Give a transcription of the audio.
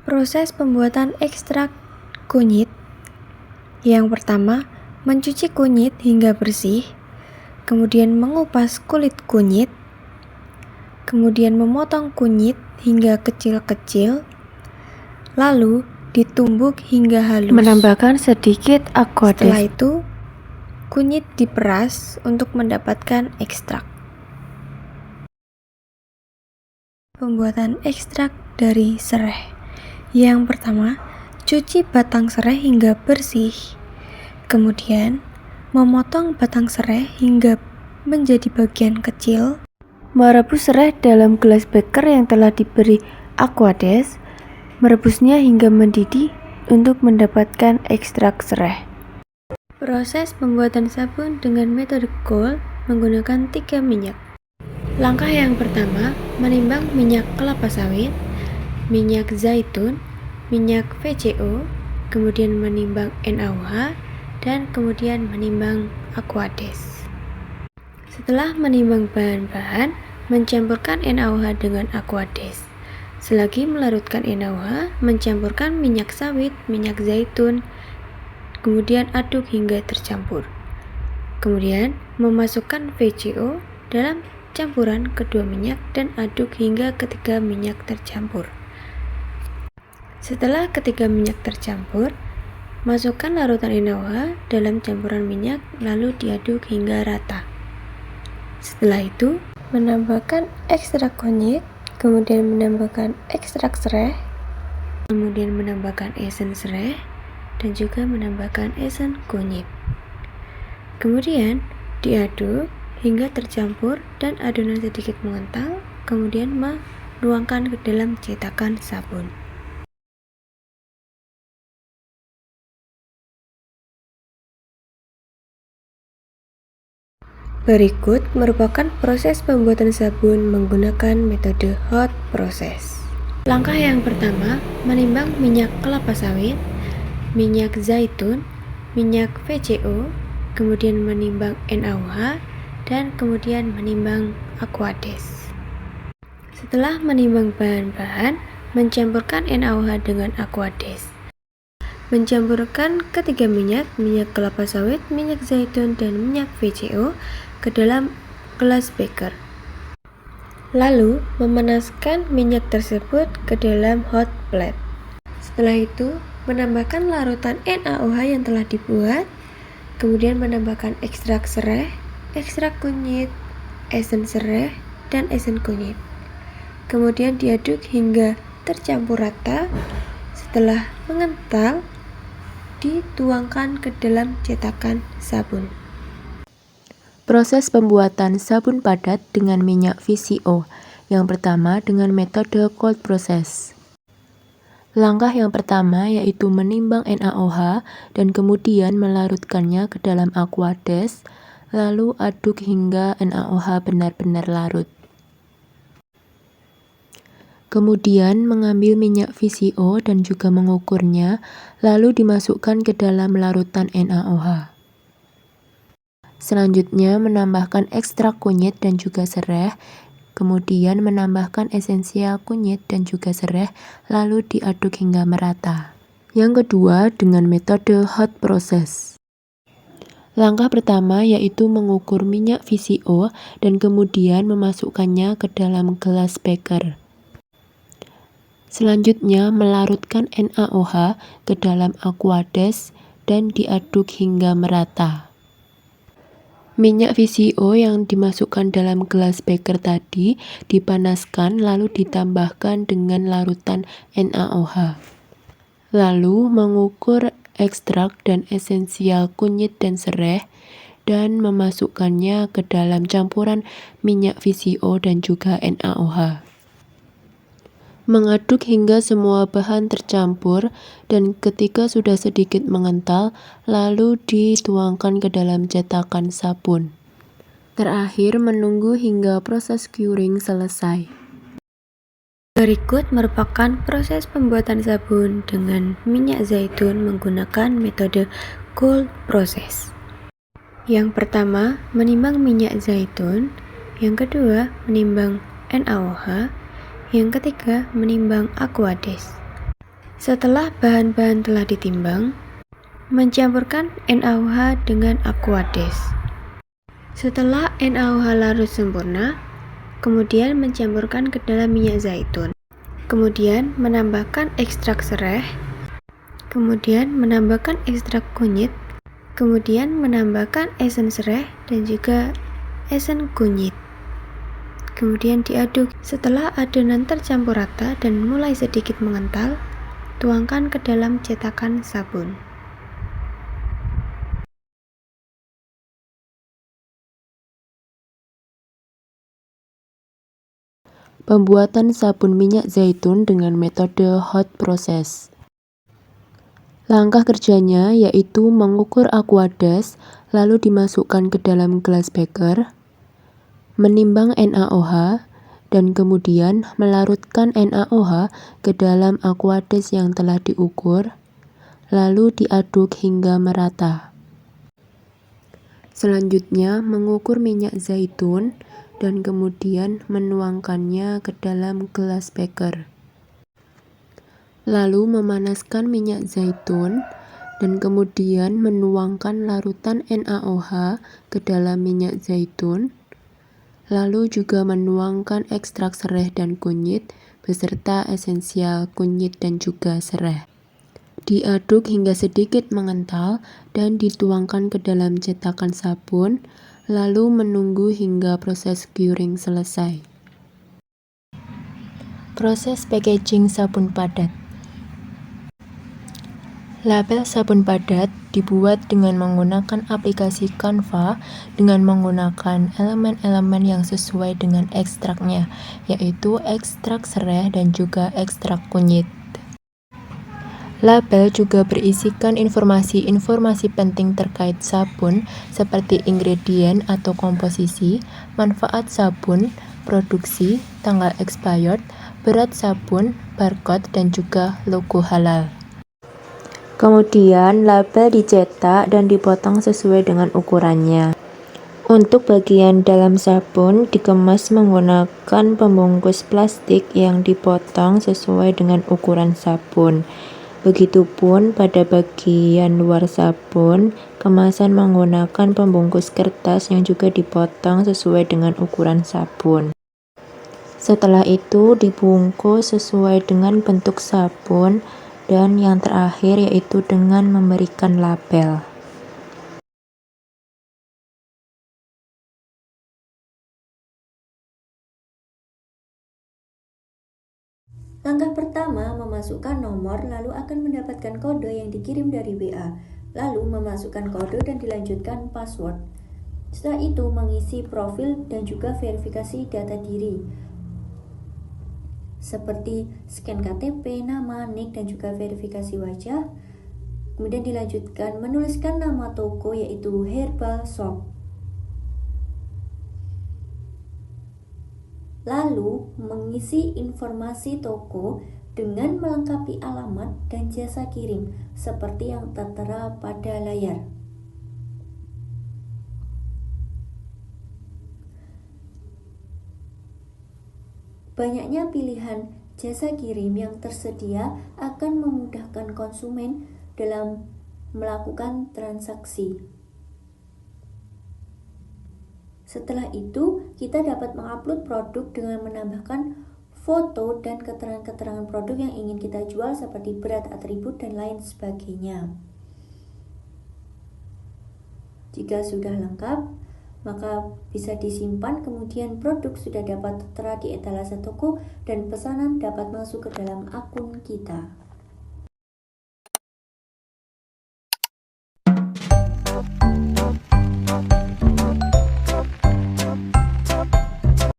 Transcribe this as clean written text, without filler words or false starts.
Proses pembuatan ekstrak kunyit. Yang pertama, mencuci kunyit hingga bersih, kemudian mengupas kulit kunyit, kemudian memotong kunyit hingga kecil-kecil, lalu ditumbuk hingga halus. Menambahkan sedikit aqua Setelah des. itu, kunyit diperas untuk mendapatkan ekstrak. Pembuatan ekstrak dari sereh. Yang pertama, cuci batang sereh hingga bersih. Kemudian, memotong batang sereh hingga menjadi bagian kecil. Merebus sereh dalam gelas beker yang telah diberi aqua des. Merebusnya hingga mendidih untuk mendapatkan ekstrak sereh. Proses pembuatan sabun dengan metode cold menggunakan 3 minyak. Langkah yang pertama, menimbang minyak kelapa sawit, minyak zaitun, minyak VCO, kemudian menimbang NaOH, dan kemudian menimbang aqua des. Setelah menimbang bahan-bahan, mencampurkan NaOH dengan aqua des. Selagi melarutkan NaOH, mencampurkan minyak sawit, minyak zaitun, kemudian aduk hingga tercampur. Kemudian memasukkan VCO dalam campuran kedua minyak dan aduk hingga ketiga minyak tercampur. Setelah ketiga minyak tercampur, masukkan larutan NaOH dalam campuran minyak lalu diaduk hingga rata. Setelah itu, menambahkan ekstrak kunyit, kemudian menambahkan ekstrak sereh, kemudian menambahkan esen sereh, dan juga menambahkan esen kunyit. Kemudian diaduk hingga tercampur dan adonan sedikit mengental, kemudian menuangkan ke dalam cetakan sabun. Berikut merupakan proses pembuatan sabun menggunakan metode hot process. Langkah yang pertama, menimbang minyak kelapa sawit, minyak zaitun, minyak VCO, kemudian menimbang NaOH, dan kemudian menimbang aqua des. Setelah menimbang bahan-bahan, mencampurkan NaOH dengan aqua des. Mencampurkan ketiga minyak kelapa sawit, minyak zaitun, dan minyak VCO ke dalam gelas beker. Lalu, memanaskan minyak tersebut ke dalam hot plate. Setelah itu, menambahkan larutan NaOH yang telah dibuat, kemudian menambahkan ekstrak sereh, ekstrak kunyit, esen sereh, dan esen kunyit. Kemudian diaduk hingga tercampur rata. Setelah mengental, dituangkan ke dalam cetakan sabun. Proses pembuatan sabun padat dengan minyak VCO. Yang pertama dengan metode cold process. Langkah yang pertama yaitu menimbang NaOH dan kemudian melarutkannya ke dalam aqua des, lalu aduk hingga NaOH benar-benar larut. Kemudian mengambil minyak VCO dan juga mengukurnya, lalu dimasukkan ke dalam larutan NaOH. Selanjutnya menambahkan ekstrak kunyit dan juga sereh, kemudian menambahkan esensial kunyit dan juga sereh, lalu diaduk hingga merata. Yang kedua dengan metode hot process. Langkah pertama yaitu mengukur minyak VCO dan kemudian memasukkannya ke dalam gelas beker. Selanjutnya melarutkan NaOH ke dalam aqua des dan diaduk hingga merata. Minyak VCO yang dimasukkan dalam gelas beker tadi dipanaskan lalu ditambahkan dengan larutan NaOH. Lalu mengukur ekstrak dan esensial kunyit dan sereh dan memasukkannya ke dalam campuran minyak VCO dan juga NaOH. Mengaduk hingga semua bahan tercampur dan ketika sudah sedikit mengental, lalu dituangkan ke dalam cetakan sabun. Terakhir menunggu hingga proses curing selesai. Berikut merupakan proses pembuatan sabun dengan minyak zaitun menggunakan metode cold process. Yang pertama, menimbang minyak zaitun. Yang kedua, menimbang NaOH. Yang ketiga, menimbang aqua des. Setelah bahan-bahan telah ditimbang, mencampurkan NaOH dengan Aquades. Setelah NaOH larut sempurna, kemudian mencampurkan ke dalam minyak zaitun. Kemudian menambahkan ekstrak sereh, kemudian menambahkan ekstrak kunyit, kemudian menambahkan esen sereh dan juga esen kunyit. Kemudian diaduk. Setelah adonan tercampur rata dan mulai sedikit mengental, tuangkan ke dalam cetakan sabun. Pembuatan sabun minyak zaitun dengan metode hot process. Langkah kerjanya yaitu mengukur Aquades, lalu dimasukkan ke dalam gelas beker, menimbang NaOH, dan kemudian melarutkan NaOH ke dalam Aquades yang telah diukur, lalu diaduk hingga merata. Selanjutnya, mengukur minyak zaitun dan kemudian menuangkannya ke dalam gelas beker. Lalu memanaskan minyak zaitun dan kemudian menuangkan larutan NaOH ke dalam minyak zaitun, lalu juga menuangkan ekstrak sereh dan kunyit beserta esensial kunyit dan juga sereh. Diaduk hingga sedikit mengental dan dituangkan ke dalam cetakan sabun, lalu menunggu hingga proses curing selesai. Proses packaging sabun padat. Label sabun padat dibuat dengan menggunakan aplikasi Canva dengan menggunakan elemen-elemen yang sesuai dengan ekstraknya, yaitu ekstrak sereh dan juga ekstrak kunyit. Label juga berisikan informasi-informasi penting terkait sabun seperti ingredient atau komposisi, manfaat sabun, produksi, tanggal expired, berat sabun, barcode, dan juga logo halal. Kemudian label dicetak dan dipotong sesuai dengan ukurannya. Untuk bagian dalam sabun dikemas menggunakan pembungkus plastik yang dipotong sesuai dengan ukuran sabun. Begitupun pada bagian luar sabun, kemasan menggunakan pembungkus kertas yang juga dipotong sesuai dengan ukuran sabun. Setelah itu dibungkus sesuai dengan bentuk sabun, dan yang terakhir yaitu dengan memberikan label. Langkah pertama, memasukkan nomor, lalu akan mendapatkan kode yang dikirim dari WA. Lalu memasukkan kode dan dilanjutkan password. Setelah itu mengisi profil dan juga verifikasi data diri, seperti scan KTP, nama, nik, dan juga verifikasi wajah. Kemudian dilanjutkan menuliskan nama toko yaitu Herbal Shop. Lalu mengisi informasi toko dengan melengkapi alamat dan jasa kirim seperti yang tertera pada layar. Banyaknya pilihan jasa kirim yang tersedia akan memudahkan konsumen dalam melakukan transaksi. Setelah itu, kita dapat mengupload produk dengan menambahkan foto dan keterangan-keterangan produk yang ingin kita jual seperti berat, atribut, dan lain sebagainya. Jika sudah lengkap, maka bisa disimpan, kemudian produk sudah dapat tertera di etalase toko dan pesanan dapat masuk ke dalam akun kita.